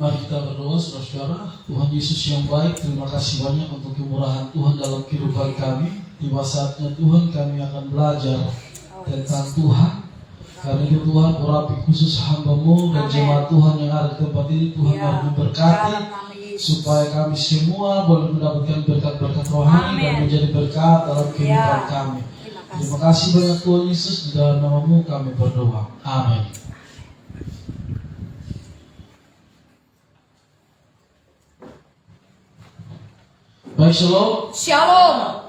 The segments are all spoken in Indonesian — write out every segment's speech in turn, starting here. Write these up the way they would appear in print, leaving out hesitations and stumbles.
Mari kita berdoa, saudara-saudara. Tuhan Yesus yang baik, terima kasih banyak untuk kemurahan Tuhan dalam kehidupan kami. Tiba saatnya Tuhan kami akan belajar tentang Tuhan. Karena itu Tuhan, urapi khusus hamba-Mu dan jemaat Tuhan yang ada di tempat ini. Tuhan mari memberkati supaya kami semua boleh mendapatkan berkat-berkat rohani dan menjadi berkat dalam kehidupan kami. Terima kasih banyak Tuhan Yesus, di dalam nama-Mu kami berdoa. Amin. Baik, shalom. Shalom.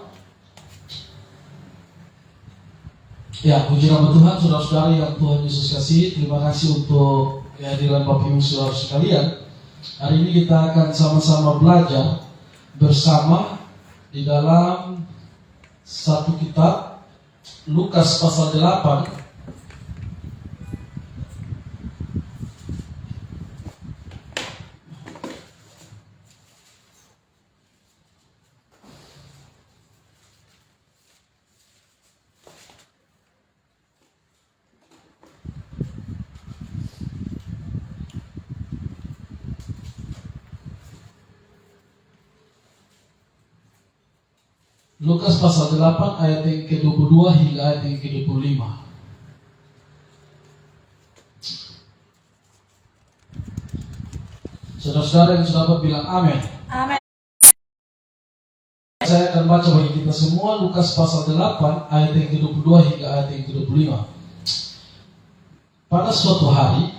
Ya, puji nama Tuhan, saudara-saudara yang Tuhan Yesus kasih. Terima kasih untuk kehadiran Bapak Ibu saudara sekalian. Hari ini kita akan sama-sama belajar bersama di dalam satu kitab, Lukas pasal 8. Lukas pasal 8 ayat yang ke-22 hingga ayat yang ke-25. Saudara-saudara yang sudah bilang amin. Amin. Saya akan baca bagi kita semua Lukas pasal 8 ayat yang ke-22 hingga ayat yang ke-25. Pada suatu hari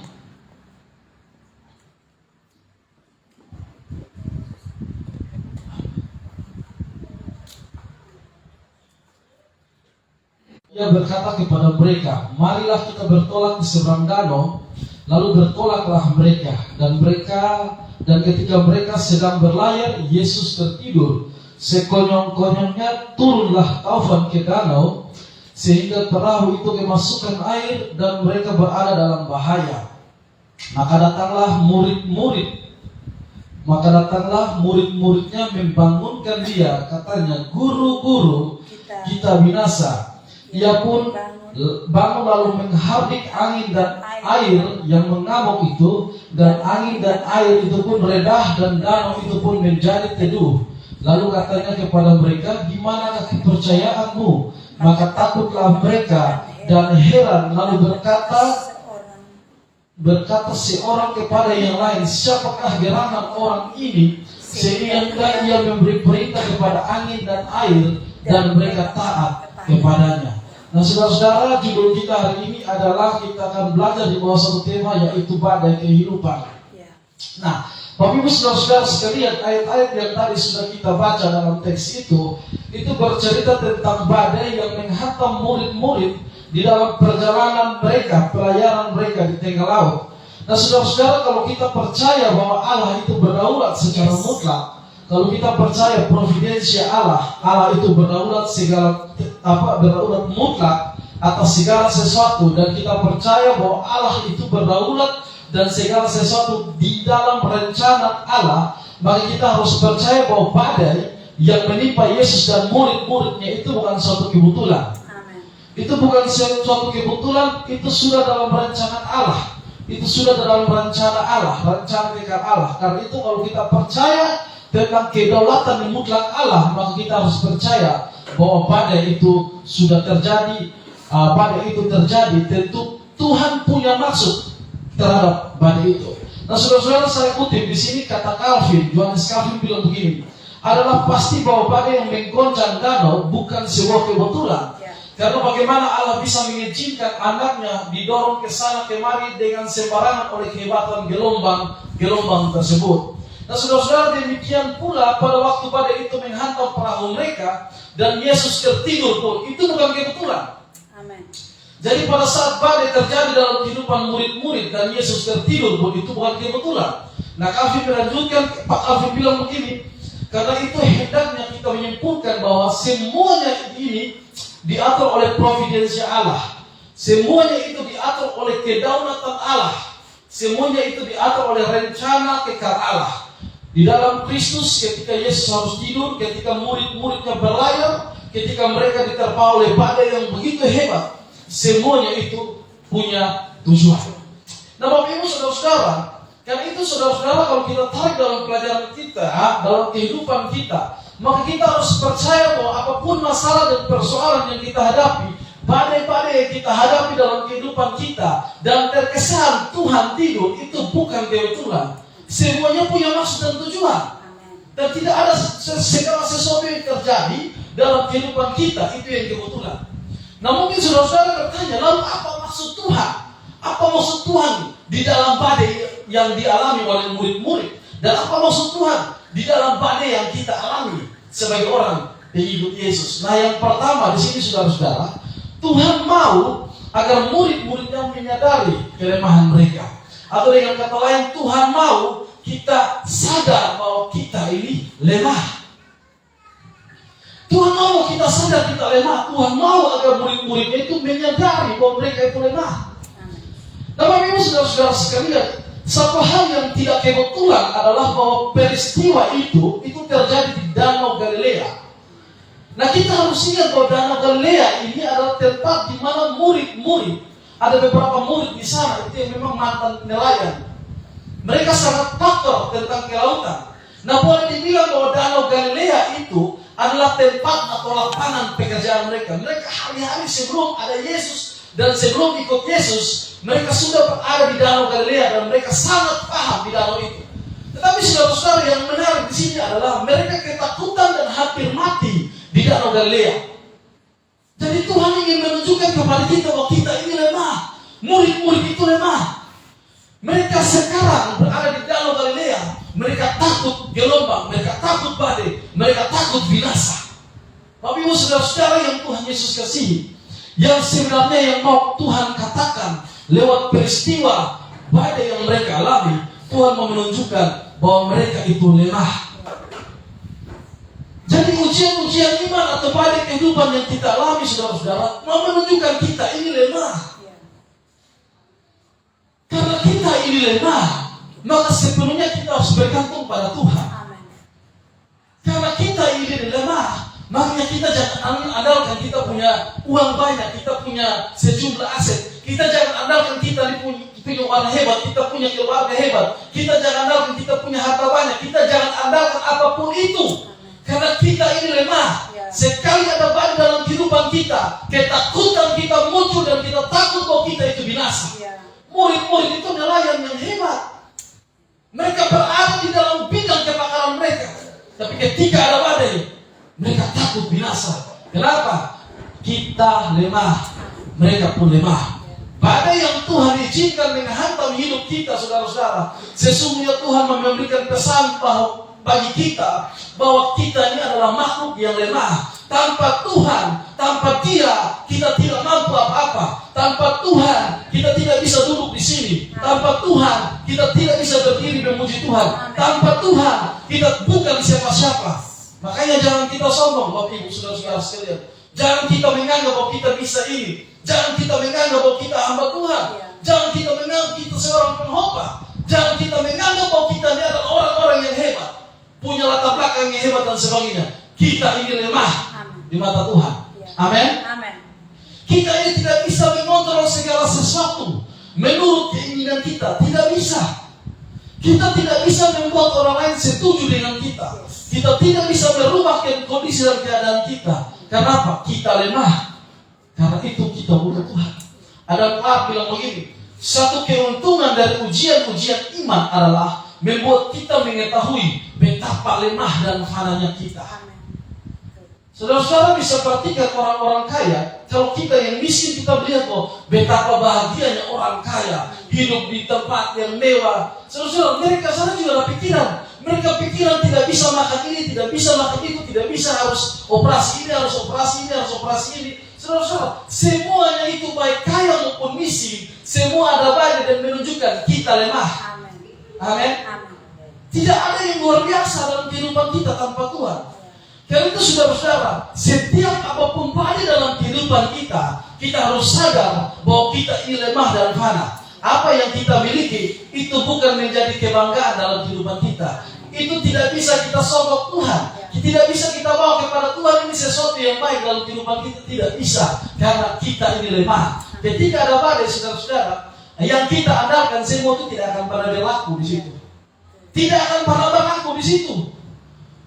Ia berkata kepada mereka, marilah kita bertolak ke seberang danau. Lalu bertolaklah mereka, dan ketika mereka sedang berlayar, Yesus tertidur. Sekonyong-konyongnya turunlah taufan ke danau, sehingga perahu itu kemasukan air dan mereka berada dalam bahaya. Maka datanglah murid-muridnya membangunkan dia, katanya, Guru, kita binasa. Ia pun bangun lalu menghardik angin dan air yang mengamuk itu, dan angin dan air itu pun redah dan danau itu pun menjadi teduh. Lalu katanya kepada mereka, di manakah kepercayaanmu? Maka takutlah mereka dan heran, lalu berkata seorang kepada yang lain, siapakah gerangan orang ini sehingga ia memberi perintah kepada angin dan air dan mereka taat kepadanya. Nah, saudara-saudara, judul kita hari ini adalah kita akan belajar di bawah satu tema, yaitu badai kehidupan. Nah, Bapak Ibu Saudara-saudara sekalian, ayat-ayat yang tadi sudah kita baca dalam teks itu bercerita tentang badai yang menghantam murid-murid di dalam perjalanan mereka, pelayaran mereka di tengah laut. Nah saudara-saudara, kalau kita percaya bahwa Allah itu berdaulat secara mutlak, kalau kita percaya providensia Allah, Allah itu berdaulat berdaulat mutlak atas segala sesuatu, dan kita percaya bahwa Allah itu berdaulat dan segala sesuatu di dalam rencana Allah, maka kita harus percaya bahwa badai yang menimpa Yesus dan murid-muridnya itu bukan suatu kebetulan. Amen. Itu bukan suatu kebetulan, itu sudah dalam rencana Allah. Itu sudah dalam rencana Allah, rencana kekal Allah. Karena itu kalau kita percaya tentang kedaulatan yang mutlak Allah, maka kita harus percaya bahwa badai itu sudah terjadi. Badai itu terjadi, tentu Tuhan punya maksud terhadap badai itu. Nah saudara-saudara, saya kutip di sini kata Calvin, Johannes Calvin bilang begini, adalah pasti bahwa badai yang menggoncang danau bukan sebuah kebetulan. Karena bagaimana Allah bisa mengizinkan anaknya didorong ke sana kemari dengan sembarangan oleh kehebatan gelombang tersebut. Nah saudara-saudara, demikian pula pada waktu badai itu menghantam perahu mereka dan Yesus tertidur pun, itu bukan kebetulan. Amen. Jadi pada saat badai terjadi dalam kehidupan murid-murid dan Yesus tertidur pun, itu bukan kebetulan. Nah Calvin melanjutkan, Pak Calvin bilang begini, karena itu hendaknya kita menyimpulkan bahwa semuanya ini diatur oleh providensia Allah. Semuanya itu diatur oleh kedaulatan Allah. Semuanya itu diatur oleh rencana kekal Allah. Di dalam Kristus, ketika Yesus harus tidur, ketika murid-muridnya berlayar, ketika mereka diterpa oleh badai yang begitu hebat, semuanya itu punya tujuan. Nah Bapak Ibu Saudara-saudara, karena itu saudara-saudara, kalau kita tarik dalam pelajaran kita, dalam kehidupan kita, maka kita harus percaya bahwa apapun masalah dan persoalan yang kita hadapi, badai-badai yang kita hadapi dalam kehidupan kita, dan terkesan Tuhan tidur, itu bukan kebetulan. Semuanya punya maksud dan tujuan. Dan tidak ada segala sesuatu yang terjadi dalam kehidupan kita itu yang kebetulan. Nah mungkin saudara-saudara bertanya, lalu apa maksud Tuhan? Apa maksud Tuhan di dalam badai yang dialami oleh murid-murid? Dan apa maksud Tuhan di dalam badai yang kita alami sebagai orang pengikut Yesus? Nah yang pertama di sini saudara-saudara, Tuhan mau agar murid-muridnya menyadari kelemahan mereka. Atau dengan kata lain, Tuhan mau kita sadar bahwa kita ini lemah. Tuhan mau kita sadar kita lemah. Tuhan mau agar murid-muridnya itu menyadari bahwa mereka itu lemah. Nah Bapak Ibu saudara-saudara sekalian, satu hal yang tidak kebetulan adalah bahwa peristiwa itu terjadi di Danau Galilea. Nah kita harus ingat bahwa Danau Galilea ini adalah tempat di mana murid-murid, ada beberapa murid di sana itu yang memang mantan nelayan. Mereka sangat pakar tentang kelautan. Nah boleh dibilang bahwa Danau Galilea itu adalah tempat atau lapangan pekerjaan mereka. Mereka hari-hari sebelum ada Yesus dan sebelum ikut Yesus, mereka sudah berada di Danau Galilea dan mereka sangat paham di danau itu. Tetapi saudara-saudara, yang menarik di sini adalah mereka ketakutan dan hampir mati di Danau Galilea. Jadi Tuhan ingin menunjukkan kepada kita bahwa kita ini lemah. Murid-murid itu lemah. Mereka sekarang berada di Danau Galilea. Mereka takut gelombang, mereka takut badai, mereka takut binasa. Tapi ibu saudara-saudara yang Tuhan Yesus kasihi, yang sebenarnya yang mau Tuhan katakan lewat peristiwa badai yang mereka alami, Tuhan mau menunjukkan bahwa mereka itu lemah. Jadi ujian-ujian iman atau badai kehidupan yang kita alami saudara-saudara mau menunjukkan kita ini lemah. Karena kita ini lemah, maka sepenuhnya kita harus bergantung pada Tuhan. Karena kita ini lemah, makanya kita jangan andalkan kita punya uang banyak, kita punya sejumlah aset. Kita jangan andalkan kita punya orang hebat, kita punya keluarga hebat. Kita jangan andalkan kita punya harta banyak. Kita jangan andalkan apapun itu. Karena kita ini lemah. Sekali ada badai dalam kehidupan kita, ketakutan kita muncul dan kita takut bahwa kita itu binasa. Murid-murid itu nelayan yang hebat. Mereka berada di dalam bidang kebakaran mereka. Tapi ketika ada badai, mereka takut binasa. Kenapa? Kita lemah, mereka pun lemah. Badai yang Tuhan izinkan menghantam hidup kita, saudara-saudara, sesungguhnya Tuhan memberikan pesan bagi kita bahwa kita ini adalah makhluk yang lemah. Tanpa Tuhan, tanpa Dia, kita tidak mampu apa-apa. Tanpa Tuhan, kita tidak bisa duduk di sini. Tanpa Tuhan, kita tidak bisa berdiri memuji Tuhan. Tanpa Tuhan, kita bukan siapa-siapa. Makanya jangan kita sombong, Bapak Ibu, saudara-saudara sekalian. Jangan kita menganggap bahwa kita bisa ini. Jangan kita menganggap bahwa kita hamba Tuhan. Jangan kita menganggap kita seorang pengkhotbah. Jangan kita menganggap bahwa kita ini adalah orang-orang yang hebat, punya latar belakang yang hebat dan sebagainya. Kita ini lemah di mata Tuhan. Amin. Kita ini tidak bisa mengontrol segala sesuatu menurut keinginan kita. Tidak bisa. Kita tidak bisa membuat orang lain setuju dengan kita. Kita tidak bisa merubah kondisi dan keadaan kita. Kenapa? Kita lemah. Karena itu kita butuh Tuhan. Ada pelajar bilang begini, satu keuntungan dari ujian-ujian iman adalah membuat kita mengetahui betapa lemah dan fananya kita. Saudara-saudara bisa perhatikan orang-orang kaya. Kalau kita yang miskin, kita melihat betapa bahagianya orang kaya, hidup di tempat yang mewah. Saudara-saudara, mereka sana juga ada pikiran. Mereka pikiran tidak bisa makan ini, tidak bisa makan itu, tidak bisa harus operasi ini, harus operasi ini, harus operasi ini. Saudara-saudara, semuanya itu baik kaya maupun miskin, semua ada baik dan menunjukkan kita lemah. Amin. Tidak ada yang luar biasa dalam kehidupan kita tanpa Tuhan. Karena itu saudara-saudara, setiap apapun badai dalam kehidupan kita, kita harus sadar bahwa kita ini lemah dan fana. Apa yang kita miliki itu bukan menjadi kebanggaan dalam kehidupan kita. Itu tidak bisa kita sogok Tuhan. Tidak bisa kita bawa kepada Tuhan ini sesuatu yang baik dalam kehidupan kita. Tidak bisa. Karena kita ini lemah. Ketika ada badai, saudara-saudara, yang kita andalkan semua itu tidak akan pernah berlaku di situ. Tidak akan pernah berlaku di situ.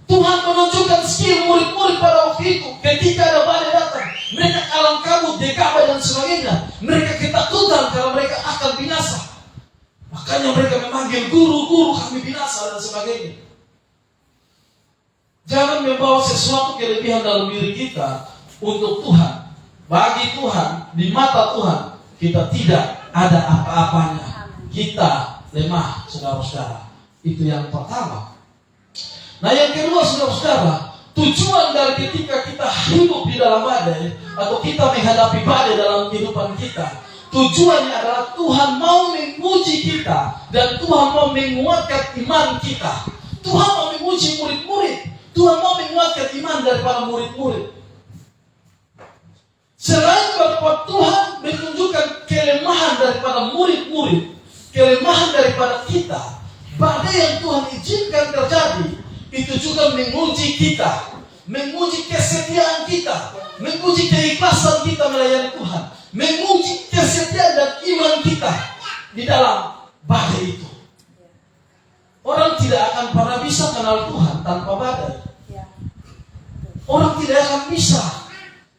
Tuhan menunjukkan skill murid-murid pada waktu itu. Ketika ada badai datang, mereka kalang kabut, gegabah dan sebagainya. Mereka ketakutan karena mereka akan binasa. Makanya mereka memanggil guru-guru, kami binasa dan sebagainya. Jangan membawa sesuatu kelebihan dalam diri kita untuk Tuhan. Bagi Tuhan, di mata Tuhan, kita tidak ada apa-apanya. Kita lemah, saudara-saudara. Itu yang pertama. Nah, yang kedua, saudara-saudara, tujuan dari ketika kita hidup di dalam badai atau kita menghadapi badai dalam kehidupan kita, tujuannya adalah Tuhan mau menguji kita dan Tuhan mau menguatkan iman kita. Tuhan mau menguji murid-murid. Tuhan mau menguatkan iman daripada murid-murid. Selain bahwa Tuhan menunjukkan kelemahan daripada murid-murid, kelemahan daripada kita, badai yang Tuhan izinkan terjadi, itu juga menguji kita, menguji kesetiaan kita, menguji keikhlasan kita melayani Tuhan, menguji kesetiaan dan iman kita di dalam badai itu. Orang tidak akan pernah bisa kenal Tuhan tanpa badai. Orang tidak akan bisa.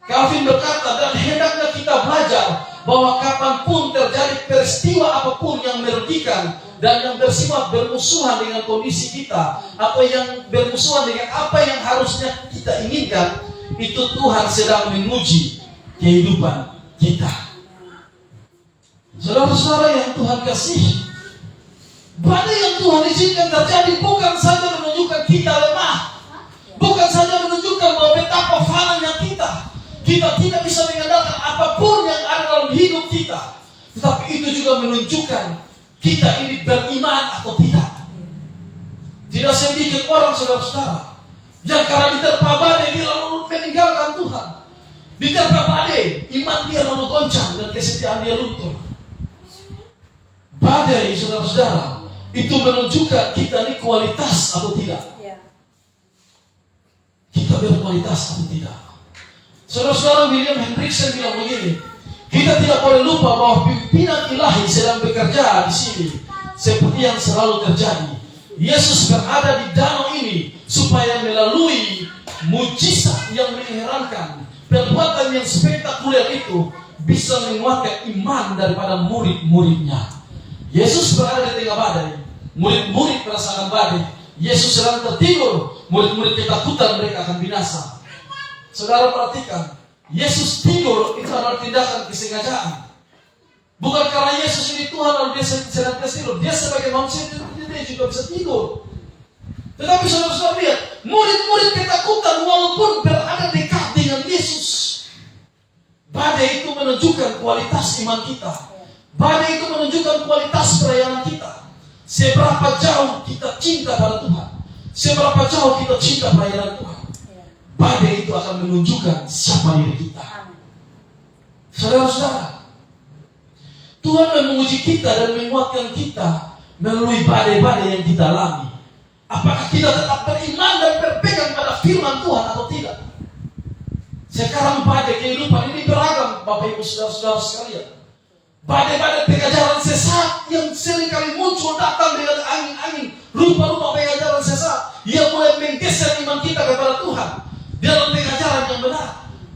Calvin berkata, dan hendaknya kita belajar bahwa kapanpun terjadi peristiwa apapun yang merugikan dan yang bersifat bermusuhan dengan kondisi kita, atau yang bermusuhan dengan apa yang harusnya kita inginkan, itu Tuhan sedang menguji kehidupan kita. Saudara-saudara yang Tuhan kasih, badai yang Tuhan izinkan terjadi bukan saja menunjukkan kita lemah, bukan saja menunjukkan bahwa betapa fananya kita. Kita tidak bisa mengandalkan apapun yang ada dalam hidup kita, tetapi itu juga menunjukkan kita ini beriman atau tidak. Tidak sedikit orang, saudara-saudara, yang karena diterpa badai dia lalu meninggalkan Tuhan. Diterpa badai, iman dia lalu goncang dan kesetiaan dia luntur. Badai, saudara-saudara, itu menunjukkan kita ini kualitas atau tidak. Kita berkualitas atau tidak. Saudara-saudara, William Hendrickson bilang begini, kita tidak boleh lupa bahwa pimpinan ilahi sedang bekerja di sini seperti yang selalu terjadi. Yesus berada di danau ini supaya melalui mujizat yang mengherankan, perbuatan yang spektakuler itu bisa menguatkan iman daripada murid-muridnya. Yesus berada di tengah badai, murid-murid merasakan badai. Yesus sedang tertidur, murid-murid ketakutan mereka akan binasa. Saudara perhatikan, Yesus tidur itu adalah tindakan kesengajaan. Bukan karena Yesus ini Tuhan lalu dia sedang tidur. Dia sebagai manusia dia juga bisa tidur. Tetapi saudara-saudara lihat, murid-murid ketakutan walaupun berada dekat dengan Yesus. Badai itu menunjukkan kualitas iman kita. Badai itu menunjukkan kualitas perayaan kita. Seberapa jauh kita cinta pada Tuhan. Seberapa jauh kita cinta perayaan Tuhan. Badai itu akan menunjukkan siapa diri kita. Saudara-saudara, Tuhan menguji kita dan menguatkan kita melalui badai-badai yang kita alami. Apakah kita tetap beriman dan berpegang pada firman Tuhan atau tidak? Sekarang badai kehidupan ini beragam, Bapak Ibu Saudara-saudara sekalian. Badai-badai pengajaran sesat yang seringkali muncul datang dengan angin-angin, rupa-rupa pengajaran sesat yang mulai menggeser iman kita kepada Tuhan dalam pengajaran yang benar.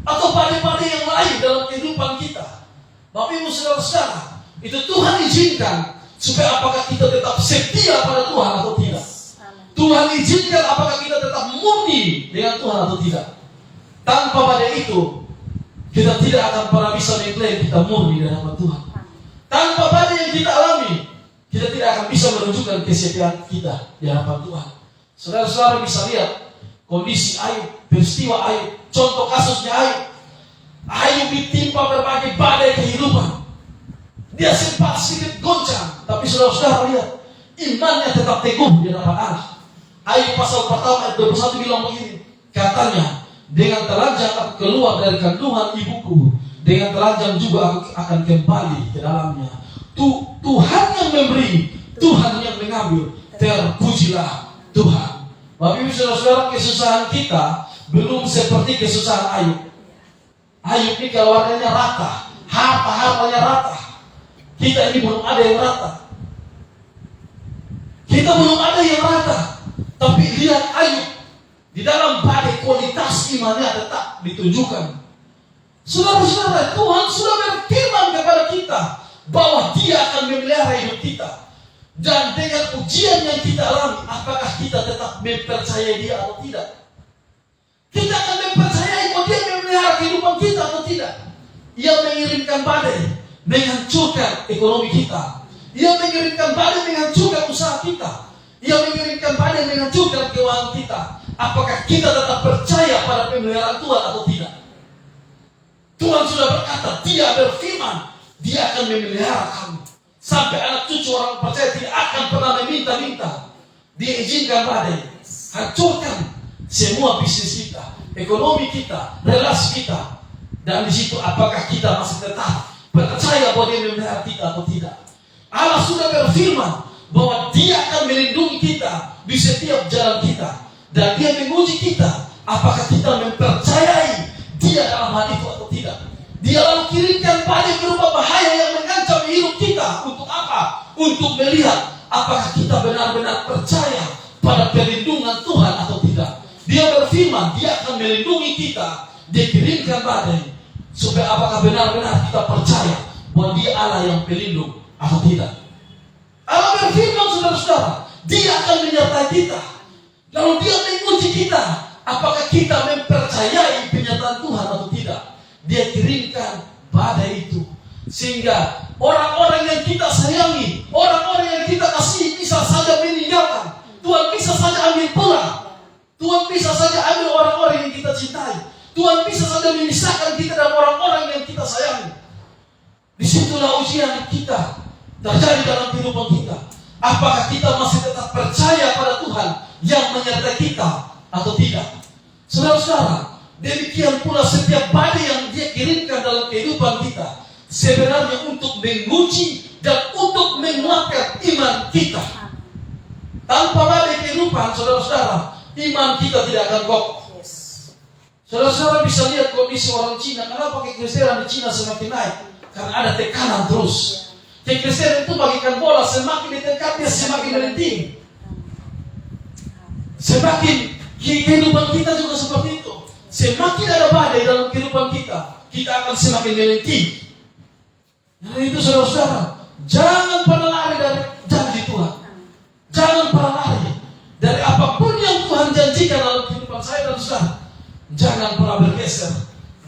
Atau badai-badai yang lain dalam kehidupan kita. Bapak Ibu Saudara-saudara, itu Tuhan izinkan supaya apakah kita tetap setia pada Tuhan atau tidak. Tuhan izinkan apakah kita tetap murni dengan Tuhan atau tidak. Tanpa badai itu, kita tidak akan pernah bisa mengklaim kita murni di hadapan Tuhan. Tanpa badai yang kita alami, kita tidak akan bisa menunjukkan kesetiaan kita di hadapan Tuhan. Saudara-saudara bisa lihat kondisi Ayub, peristiwa Ayub, contoh kasusnya Ayub. Ayub ditimpa berbagai badai kehidupan. Dia sempat sedikit goncang, tapi saudara-saudara lihat, imannya tetap teguh di hadapan Allah. Ayub pasal pertama ayat 21 bilang begini, katanya, dengan telanjang aku keluar dari kandungan ibuku, dengan telanjang juga aku akan kembali ke dalamnya. Tuhan yang memberi, Tuhan yang mengambil, terpujilah Tuhan. Bapak Ibu Saudara-saudara, kesusahan kita belum seperti kesusahan Ayub. Ayub ini keluarganya rata, harta-hartanya rata. Kita ini belum ada yang rata. Kita belum ada yang rata. Tapi lihat Ayub, di dalam badai kualitas imannya tetap ditunjukkan. Saudara-saudara, Tuhan sudah berfirman kepada kita bahwa Dia akan memelihara hidup kita. Dan dengan ujian yang kita alami, apakah kita tetap mempercayai Dia atau tidak? Kita akan mempercayai bahwa Dia memelihara kehidupan kita atau tidak. Ia mengirimkan badai menghancurkan ekonomi kita. Ia mengirimkan badai menghancurkan usaha kita. Ia mengirimkan badai menghancurkan keuangan kita. Apakah kita tetap percaya pada pemeliharaan Tuhan atau tidak? Tuhan sudah berkata, Dia berfirman, Dia akan memelihara kamu. Sampai anak cucu orang percaya tidak akan pernah meminta-minta. Dia izinkan badai hancurkan semua bisnis kita, ekonomi kita, relasi kita. Dan di situ apakah kita masih tetap percaya bahwa Dia memelihara kita atau tidak? Allah sudah berfirman bahwa Dia akan melindungi kita di setiap jalan kita. Dan Dia menguji kita, apakah kita mempercayai Dia dalam hal itu atau tidak. Dia lalu kirimkan badai berupa bahaya yang mengancam hidup kita. Untuk apa? Untuk melihat apakah kita benar-benar percaya pada perlindungan Tuhan atau tidak. Dia berfirman, Dia akan melindungi kita. Dia kirimkan badai supaya apakah benar-benar kita percaya bahwa Dia Allah yang pelindung atau tidak. Allah berfirman, saudara-saudara, Dia akan menyertai kita. Lalu Dia menguji kita, apakah kita mempercayai pernyataan Tuhan atau tidak. Dia kirimkan badai itu sehingga orang-orang yang kita sayangi, orang-orang yang kita kasih bisa saja meninggalkan. Tuhan bisa saja ambil pulang. Tuhan bisa saja ambil orang-orang yang kita cintai. Tuhan bisa saja memisahkan kita dan orang-orang yang kita sayangi. Disitulah ujian kita terjadi dalam kehidupan kita. Apakah kita masih tetap percaya pada Tuhan yang menyertai kita atau tidak? Saudara-saudara, demikian pula setiap badai yang Dia kirimkan dalam kehidupan kita sebenarnya untuk menguji dan untuk menguatkan iman kita. Tanpa badai kehidupan, saudara-saudara, iman kita tidak akan kokoh. Saudara-saudara bisa lihat kondisi orang Cina. Kenapa kekristenan di Cina semakin naik? Karena ada tekanan terus. Kekristenan itu bagikan bola, semakin ditekan dia semakin melenting. Semakin kehidupan kita juga seperti itu. Semakin ada badai dalam kehidupan kita, kita akan semakin melenting. Nah itu saudara-saudara, jangan pernah lari dari janji Tuhan. Jangan pernah lari dari apapun yang Tuhan janjikan dalam kehidupan saya dan saudara. Jangan pernah bergeser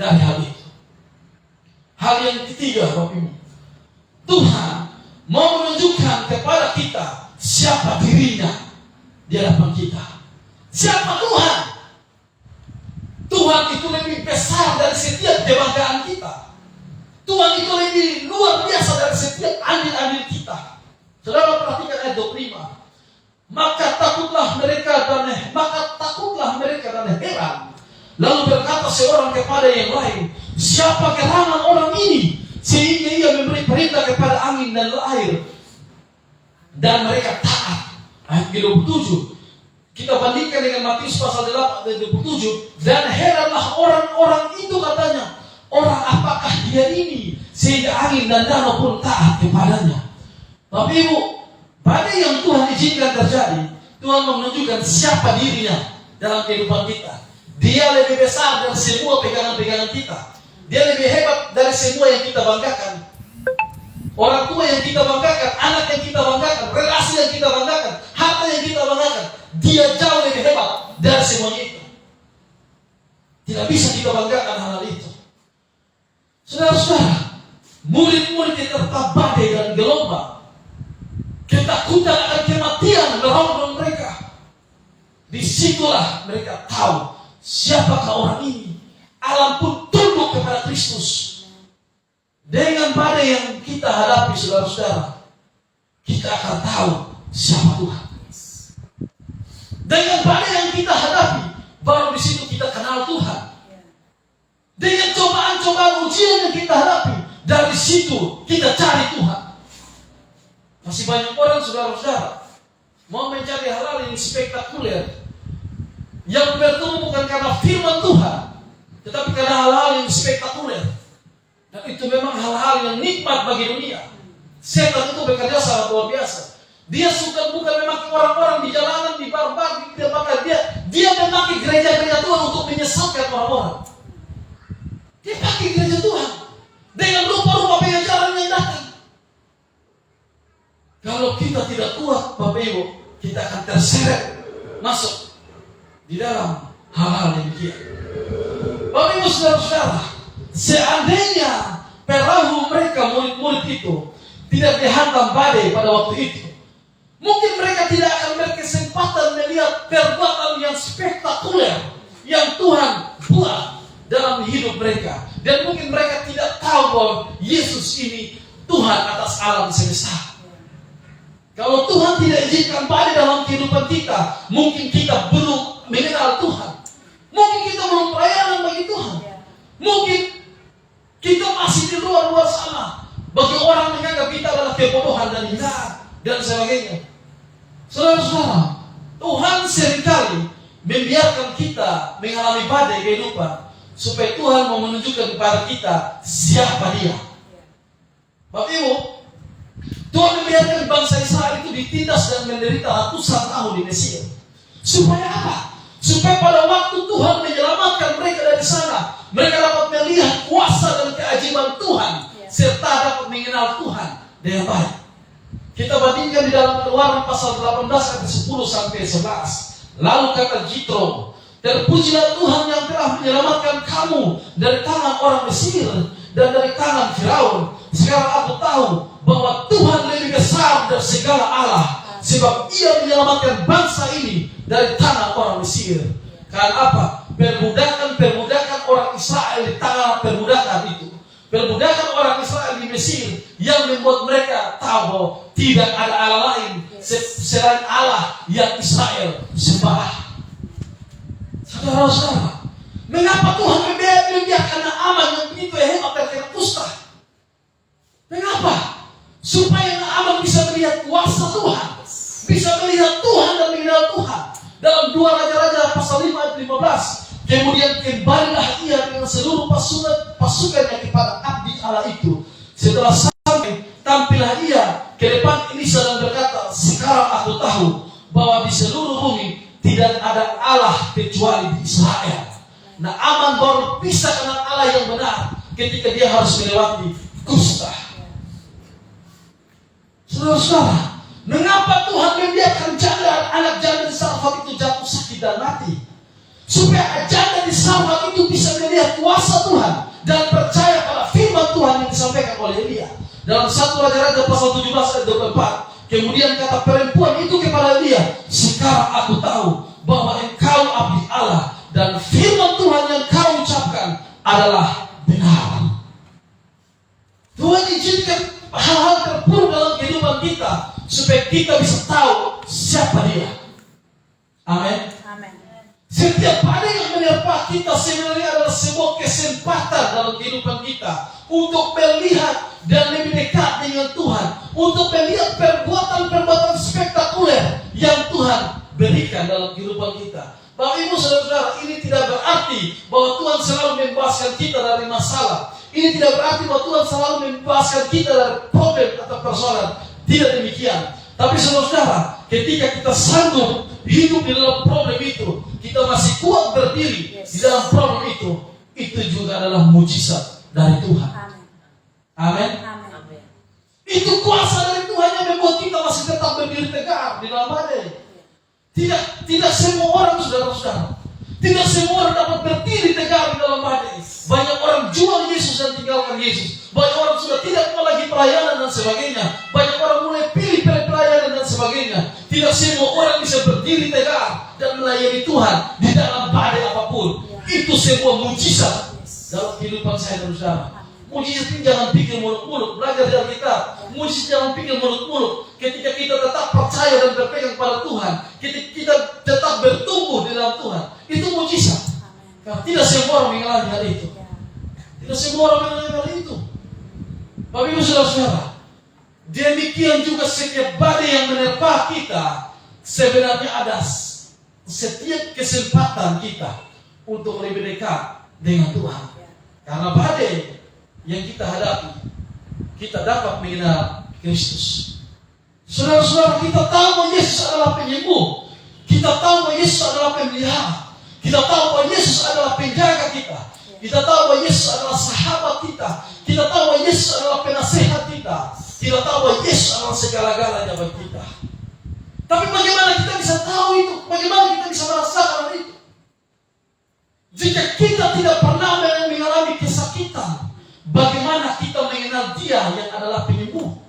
dari hal itu. Hal yang ketiga, Bapak Ibu, Tuhan mau menunjukkan kepada kita siapa dirinya di hadapan kita. Siapa Tuhan? Tuhan itu lebih besar dari setiap kebanggaan kita. Tuhan itu lebih luar biasa dari setiap andil-andil kita. Saudara perhatikan ayat 25. Maka takutlah mereka dan heran. Lalu berkata seorang kepada yang lain, siapa gerangan orang ini sehingga ia memberi perintah kepada angin dan air dan mereka taat. Ayat 27. Kita bandingkan dengan Matius pasal 8 ayat 27. Dan heranlah orang-orang itu, katanya, orang apakah dia ini sehingga angin dan danau pun taat kepadanya. Tapi Ibu, badai yang Tuhan izinkan terjadi, Tuhan menunjukkan siapa dirinya dalam kehidupan kita. Dia lebih besar dari semua pegangan-pegangan kita. Dia lebih hebat dari semua yang kita banggakan. Orang tua yang kita banggakan, anak yang kita banggakan, relasi yang kita banggakan, harta yang kita banggakan. Dia jauh lebih hebat dari semuanya itu. Tidak bisa kita banggakan hal itu. Saudara-saudara, murid-murid yang tertahan badai dan gelombang, ketakutan akan kematian merondong mereka. Disitulah mereka tahu siapakah orang ini. Alam pun tunduk kepada Kristus. Dengan badai yang kita hadapi, saudara-saudara, kita akan tahu siapa Tuhan. Dengan badai yang kita hadapi, baru di situ kita kenal Tuhan. Dengan cobaan-cobaan ujian yang kita hadapi, dari situ kita cari Tuhan. Masih banyak orang, saudara-saudara, mau mencari hal-hal yang spektakuler, yang bertemu bukan karena firman Tuhan, tetapi karena hal-hal yang spektakuler. Dan itu memang hal-hal yang nikmat bagi dunia. Setan itu bekerja sangat luar biasa. Dia suka bukan memaki orang-orang di jalanan, di bar-bar, di tempat dia memaki gereja-gereja Tuhan untuk menyesatkan orang-orang. Dia pakai gereja Tuhan dengan rupa-rupa pengajaran yang datang. Kalau kita tidak kuat, Bapak Ibu, kita akan terseret masuk di dalam hal-hal demikian. Bapak Ibu, saudara-saudara, seandainya perahu mereka murid-murid itu tidak dihantam badai pada waktu itu, mungkin mereka tidak akan berkesempatan melihat perbuatan yang spektakuler yang Tuhan buat dalam hidup mereka. Dan mungkin mereka tidak tahu bahwa Yesus ini Tuhan atas alam semesta. Kalau Tuhan tidak izinkan badai dalam kehidupan kita, mungkin kita belum mengenal Tuhan. Mungkin kita belum pelayanan bagi Tuhan. Mungkin kita masih di luar sana. Bagi orang menganggap kita adalah kebodohan dan hinaan dan sebagainya. Saudara-saudara, Tuhan seringkali membiarkan kita mengalami badai kehidupan supaya Tuhan mau menunjukkan kepada kita siapa Dia. Bapak Ibu, Tuhan membiarkan bangsa Israel itu ditindas dan menderita ratusan tahun di Mesir. Supaya apa? Supaya pada waktu Tuhan menyelamatkan mereka dari sana, mereka dapat melihat kuasa dan keajaiban Tuhan, serta dapat mengenal Tuhan dengan baik. Kita bandingkan di dalam Keluaran pasal 18 ayat 10 sampai 11. Lalu kata Jitro, terpujilah Tuhan yang telah menyelamatkan kamu dari tangan orang Mesir dan dari tangan Firaun. Sekarang aku tahu bahwa Tuhan lebih besar dari segala Allah, sebab Ia menyelamatkan bangsa ini dari tangan orang Mesir. Karena apa? Perbudakan orang Israel di tangan perbudakan itu. Perbudakan orang Israel di Mesir yang membuat mereka tahu bahwa tidak ada Allah lain selain Allah yang Israel sembah. Saudara-saudara, mengapa Tuhan membiarkan Naaman yang begitu hebat terkena kusta? Mengapa? Supaya Naaman bisa melihat kuasa Tuhan, bisa melihat Tuhan dan mengenal Tuhan. Dalam 2 Raja-Raja pasal 5 ayat 15, kemudian kembalilah ia dengan seluruh pasukannya kepada abdi Allah itu. Setelah sampai, tampillah ia ke depan Elisa dan berkata, sekarang aku tahu bahwa di seluruh bumi tidak ada Allah kecuali di Israel. Naaman baru bisa kenal Allah yang benar ketika dia harus melewati kusta. Saudara-saudara, mengapa Tuhan membiarkan anak janda di Sarfat itu jatuh sakit dan mati? Supaya janda di Sarfat itu bisa melihat kuasa Tuhan dan percaya pada firman Tuhan yang disampaikan oleh Elia. dalam 1 Raja-Raja pasal 17 ayat 24. Kemudian kata perempuan itu kepada dia, sekarang aku tahu bahwa engkau abdi Allah dan firman Tuhan yang kau ucapkan adalah benar. Tuhan izinkan hal-hal terpuruk dalam kehidupan kita supaya kita bisa tahu siapa dia. Amin. Setiap badai yang menerpa kita sebenarnya adalah sebuah kesempatan dalam kehidupan kita untuk melihat dan lebih dekat dengan Tuhan, untuk melihat perbuatan-perbuatan spektakuler yang Tuhan berikan dalam kehidupan kita. Bapak Ibu Saudara-saudara, ini tidak berarti bahwa Tuhan selalu membebaskan kita dari masalah. Ini tidak berarti bahwa Tuhan selalu membebaskan kita dari problem atau persoalan. Tidak demikian. Tapi saudara-saudara, ketika kita sanggup hidup di dalam problem itu, kita masih kuat berdiri di dalam problem itu juga adalah mujizat dari Tuhan. Amin. Itu kuasa dari Tuhan yang membuat kita masih tetap berdiri tegak di dalam badai. Tidak semua orang, saudara-saudara, tidak semua orang dapat berdiri tegak di dalam badai. Banyak orang jual Yesus dan tinggalkan Yesus. Banyak orang sudah tidak mau lagi pelayanan dan sebagainya. Banyak orang mulai pilih pelayanan dan sebagainya. Tidak semua orang bisa berdiri tegak dan melayani Tuhan di dalam badai apapun. Itu sebuah mujizat dalam kehidupan saya dan saudara. Mujizat ini jangan pikir muluk-muluk. Belajar dari Alkitab. Mujizat jangan pikir muluk-muluk. Ketika kita tetap percaya dan berpegang pada Tuhan, ketika kita tetap bertumbuh di dalam Tuhan, itu mujizat. Karena tidak semua orang mengalami hal itu. Tidak semua orang mengalami hal itu. Bapak Ibu Saudara-saudara, demikian juga setiap badai yang menerpa kita, sebenarnya ada setiap kesempatan kita untuk lebih dekat dengan Tuhan. Karena badai yang kita hadapi, kita dapat mengenal Kristus. Saudara-saudara, kita tahu bahwa Yesus adalah penyembuh. Kita tahu bahwa Yesus adalah pemelihara. Kita tahu bahwa Yesus adalah penjaga kita. Kita tahu bahwa Yesus adalah sahabat kita. Kita tahu bahwa Yesus adalah penasehat kita. Kita tahu bahwa Yesus adalah segala-galanya bagi kita. Tapi bagaimana kita bisa tahu itu? Bagaimana kita bisa merasakan itu? Jika kita tidak pernah mengalami kesakitan, bagaimana kita mengenal Dia yang adalah penyembuh?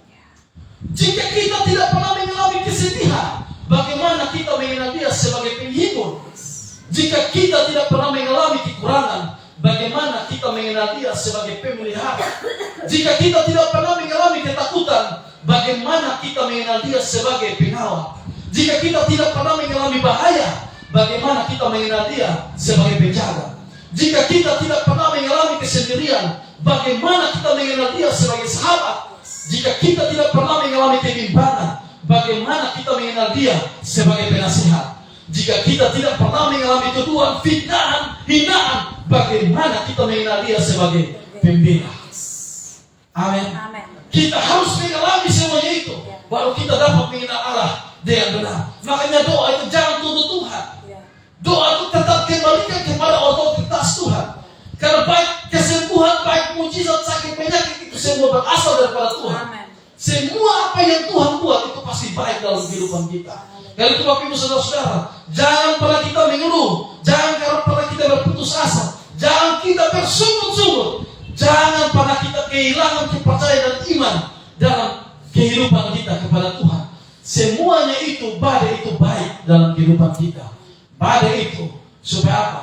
Jika kita tidak pernah mengalami kesedihan, bagaimana kita mengenal Dia sebagai penghibur? Jika kita tidak pernah mengalami kekurangan, bagaimana kita mengenal Dia sebagai pemelihara? Jika kita tidak pernah mengalami ketakutan, bagaimana kita mengenal Dia sebagai pengawal? Jika kita tidak pernah mengalami bahaya, bagaimana kita mengenal Dia sebagai penjaga? Jika kita tidak pernah mengalami kesendirian, bagaimana kita mengenal Dia sebagai sahabat? Jika kita tidak pernah mengalami kebimbangan, bagaimana kita mengenal Dia sebagai penasehat? Jika kita tidak pernah mengalami tuduhan, fitnahan, hinaan, bagaimana kita mengenal Dia sebagai pembela? Amin. Kita harus mengalami semuanya itu, baru kita dapat mengenal Allah dengan benar. Makanya doa itu jangan tuduh Tuhan. Doa itu tetap kembalikan kepada otoritas Tuhan. Karena baik kesembuhan, baik mujizat, sakit penyakit itu semua berasal daripada Tuhan. Semua apa yang Tuhan buat itu pasti baik dalam kehidupan kita. Karena itu Bapak Ibu Saudara-saudara, jangan pernah kita mengeluh, jangan pernah kita berputus asa, jangan kita bersungut-sungut, jangan pernah kita kehilangan kepercayaan dan iman dalam kehidupan kita kepada Tuhan. Semuanya itu, badai itu baik dalam kehidupan kita. Badai itu supaya apa?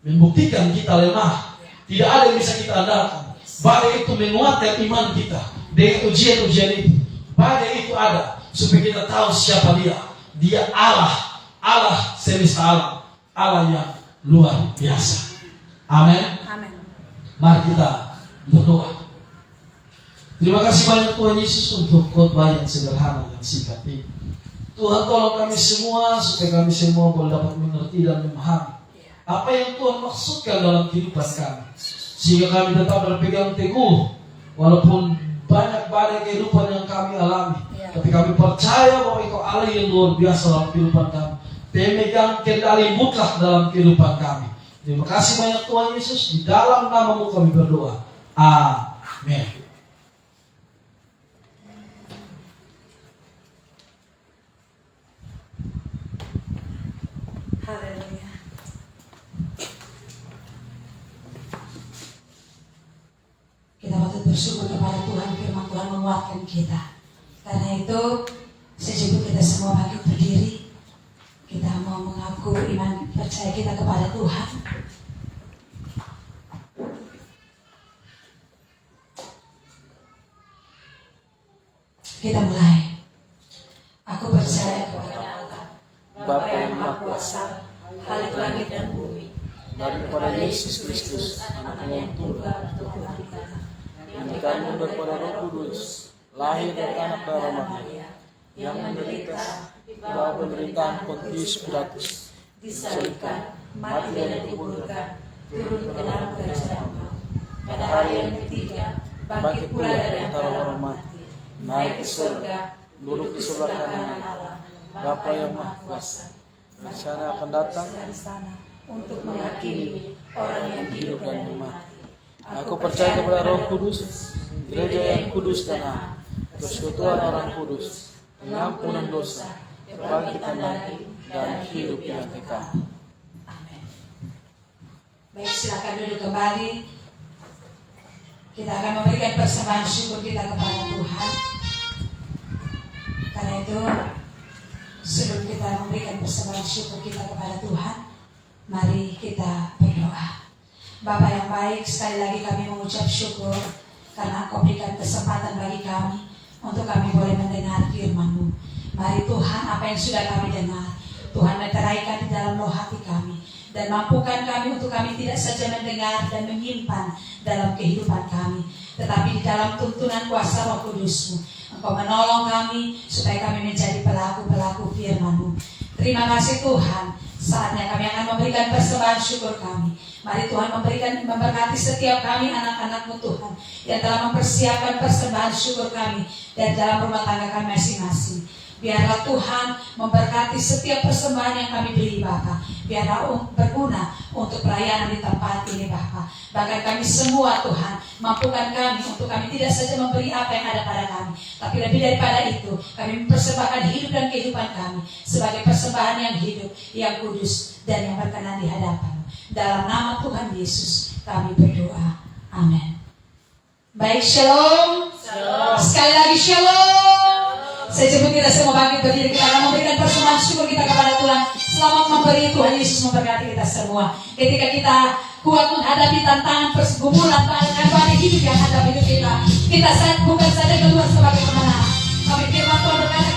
Membuktikan kita lemah. Tidak ada yang bisa kita andalkan. Badai itu menguatkan iman kita dengan ujian-ujian itu. Badai itu ada supaya kita tahu siapa Dia. Dia Allah, Allah semesta alam, Allah yang luar biasa. Amin. Mari kita berdoa. Terima kasih banyak Tuhan Yesus untuk khotbah yang sederhana dan singkat ini. Tuhan tolong kami semua supaya kami semua boleh dapat mengerti dan memahami apa yang Tuhan maksudkan dalam kehidupan kami, sehingga kami tetap berpegang teguh walaupun banyak badai kehidupan yang kami alami. Tapi kami percaya bahwa Engkau Allah yang luar biasa dalam kehidupan kami, pemegang kendali mutlak dalam kehidupan kami. Terima kasih banyak Tuhan Yesus. Di dalam nama-Mu kami berdoa. Amin. Haleluya. Kita patut bersyukur kepada Tuhan, firman Tuhan Tuhan menguatkan kita. Karena itu sejujurnya kita semua bangkit berdiri. Kita mau mengaku iman percaya kita kepada Tuhan. Kita mulai. Aku percaya kepada Allah, Bapa yang Maha Kuasa, Khalik langit dan bumi, dan kepada Yesus Kristus, Anaknya yang tunggal Tuhan kita, yang dikandung daripada Roh Kudus, lahir dari anak darah Maria, yang menderita di bawah pemerintahan Pontius Pilatus, disalibkan, mati dan dikuburkan, turun ke dalam kerajaan Allah. Pada hari yang ketiga, bangkit pula dari antara orang mati, naik ke surga, duduk di sebelah kanan Allah, Bapa yang Maha Kuasa. Di sana akan datang untuk menghakimi orang yang hidup dan yang mati. Aku percaya kepada Roh Kudus, gereja yang kudus dan am, persekutuan orang kudus, pengampunan dosa, kebangkitan mati, dan hidup yang kekal. Amin. Baik, silakan duduk kembali. Kita akan memberikan persembahan syukur kita kepada Tuhan. Karena itu, sebelum kita memberikan persembahan syukur kita kepada Tuhan, mari kita berdoa. Bapa yang baik, sekali lagi kami mengucap syukur karena Engkau berikan kesempatan bagi kami untuk kami boleh mendengar firman-Mu. Mari Tuhan, apa yang sudah kami dengar, Tuhan meteraikan di dalam roh hati kami dan mampukan kami untuk kami tidak saja mendengar dan menyimpan dalam kehidupan kami, tetapi di dalam tuntunan kuasa Roh Kudus-Mu. Engkau menolong kami supaya kami menjadi pelaku-pelaku firman-Mu. Terima kasih Tuhan. Saatnya kami akan memberikan persembahan syukur kami. Mari Tuhan memberkati setiap kami anak-anak-Mu Tuhan yang telah mempersiapkan persembahan syukur kami dan dalam rumah tangga kami masing-masing. Biarlah Tuhan memberkati setiap persembahan yang kami beri Bapa. Biarlah berguna untuk pelayanan di tempat ini Bapa. Bahkan kami semua Tuhan, mampukan kami untuk kami tidak saja memberi apa yang ada pada kami, tapi lebih daripada itu kami mempersembahkan hidup dan kehidupan kami sebagai persembahan yang hidup, yang kudus dan yang berkenan di hadapan-Mu. Dalam nama Tuhan Yesus kami berdoa. Amin. Baik, shalom. Sekali lagi shalom. Saya jemput kita semua bangkit berdiri. Kita akan memberikan persembahan syukur kita kepada Tuhan. Selamat memberi, Tuhan Yesus memberkati kita semua. Ketika kita kuat menghadapi tantangan pergumulan, bahkan hidup yang ada hidup kita bukan saja keluar sebagai pemenang, tapi firman Tuhan berkata